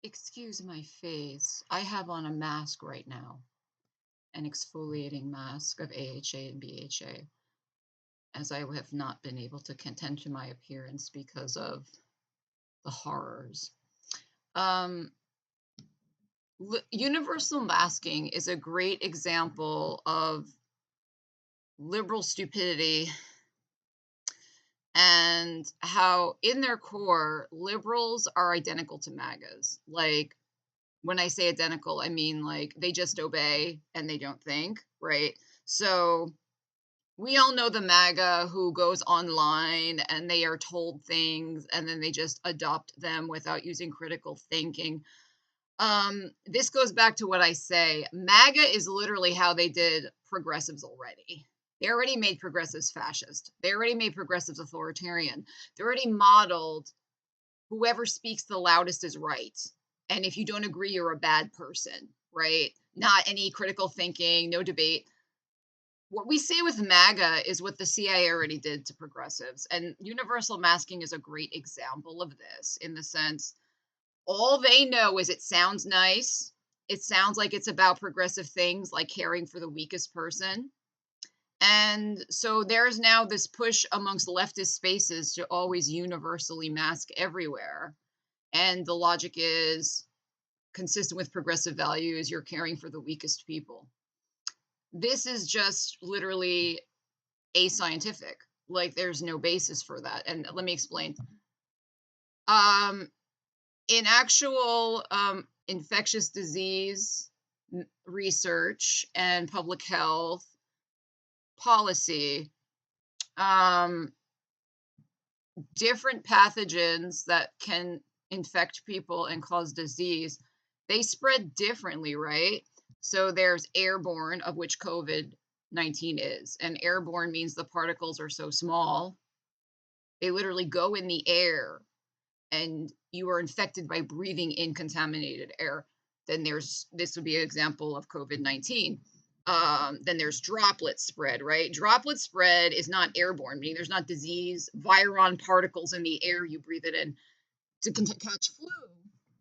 Excuse my face. I have on a mask right now, an exfoliating mask of AHA and BHA, as I have not been able to contend to my appearance because of the horrors. Um, Universal masking is a great example of liberal stupidity and how, in their core, liberals are identical to MAGAs. Like, when I say identical, I mean like they just obey and they don't think, right? So we all know the MAGA who goes online and they are told things and then they just adopt them without using critical thinking. This goes back to what I say. MAGA is literally how they did progressives already. They already made progressives fascist. They already made progressives authoritarian. They already modeled whoever speaks the loudest is right. And if you don't agree, you're a bad person, right? Not any critical thinking, no debate. What we see with MAGA is what the CIA already did to progressives. And universal masking is a great example of this in the sense all they know is it sounds nice. It sounds like it's about progressive things like caring for the weakest person. And so there's now this push amongst leftist spaces to always universally mask everywhere. And the logic is consistent with progressive values, you're caring for the weakest people. This is just literally ascientific. Like there's no basis for that. And let me explain. Um, in actual infectious disease research and public health policy, um, different pathogens that can infect people and cause disease, they spread differently, right? So there's airborne, of which COVID-19 is. And airborne means the particles are so small, they literally go in the air and you are infected by breathing in contaminated air. Then this would be an example of COVID-19. Then there's droplet spread, right? Droplet spread is not airborne, meaning there's not disease, viron particles in the air you breathe it in. To catch flu,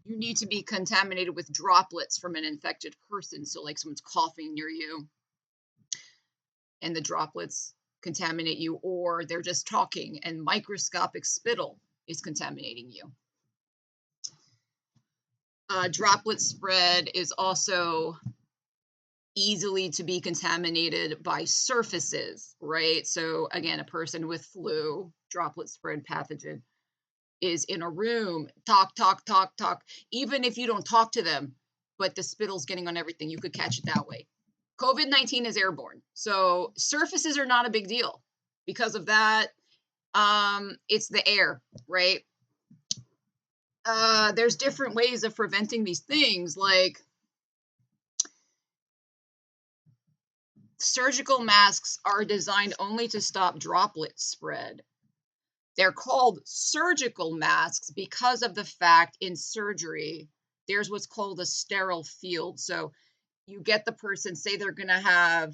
you need to be contaminated with droplets from an infected person. So, like someone's coughing near you and the droplets contaminate you, or they're just talking and microscopic spittle is contaminating you. Droplet spread is also easily to be contaminated by surfaces, right? So again, a person with flu, droplet spread pathogen, is in a room, talk, talk, talk, talk. Even if you don't talk to them, but the spittle's getting on everything, you could catch it that way. COVID-19 is airborne. So surfaces are not a big deal. Because of that, it's the air, right? There's different ways of preventing these things, like surgical masks are designed only to stop droplet spread. They're called surgical masks because of the fact in surgery, there's what's called a sterile field. So you get the person, say they're going to have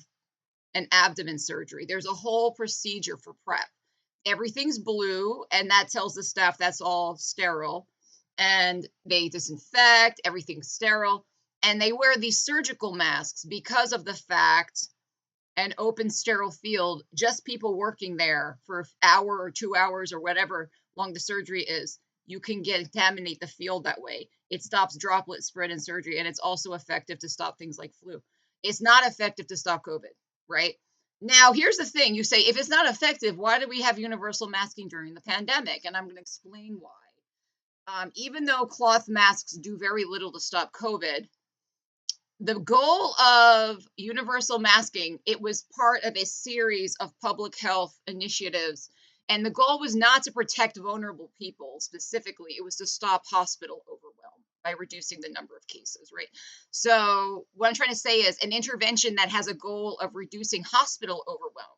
an abdomen surgery. There's a whole procedure for prep. Everything's blue, and that tells the staff that's all sterile. And they disinfect, everything's sterile. And they wear these surgical masks because of the fact an open sterile field, just people working there for an hour or 2 hours or whatever long the surgery is, you can contaminate the field that way. It stops droplet spread in surgery, and it's also effective to stop things like flu. It's not effective to stop COVID, right? Now, here's the thing. You say, if it's not effective, why do we have universal masking during the pandemic? And I'm going to explain why. Even though cloth masks do very little to stop COVID, the goal of universal masking, it was part of a series of public health initiatives, and the goal was not to protect vulnerable people specifically, it was to stop hospital overwhelm by reducing the number of cases, right? So what I'm trying to say is an intervention that has a goal of reducing hospital overwhelm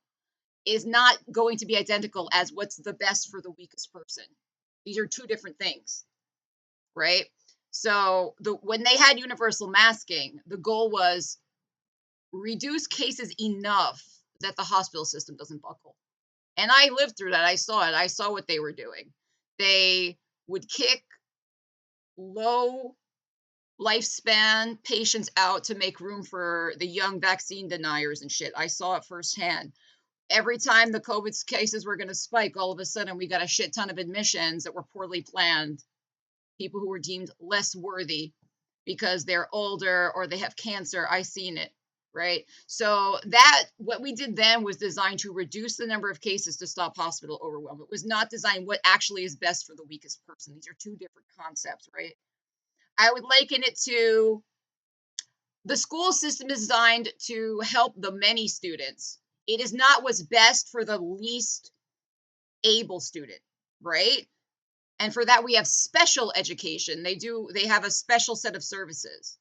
is not going to be identical as what's the best for the weakest person. These are two different things, right? So when they had universal masking, the goal was reduce cases enough that the hospital system doesn't buckle. And I lived through that. I saw it. I saw what they were doing. They would kick low lifespan patients out to make room for the young vaccine deniers and shit. I saw it firsthand. Every time the COVID cases were going to spike, all of a sudden we got a shit ton of admissions that were poorly planned. People who were deemed less worthy because they're older or they have cancer. I seen it, right? So that what we did then was designed to reduce the number of cases to stop hospital overwhelm. It was not designed what actually is best for the weakest person. These are two different concepts, right? I would liken it to the school system is designed to help the many students. It is not what's best for the least able student, right? And for that we have special education. They have a special set of services.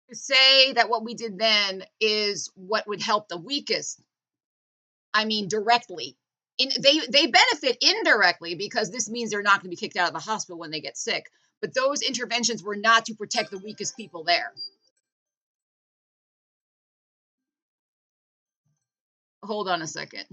To say that what we did then is what would help the weakest, I mean directly. They benefit indirectly because this means they're not going to be kicked out of the hospital when they get sick. But those interventions were not to protect the weakest people there. Hold on a second.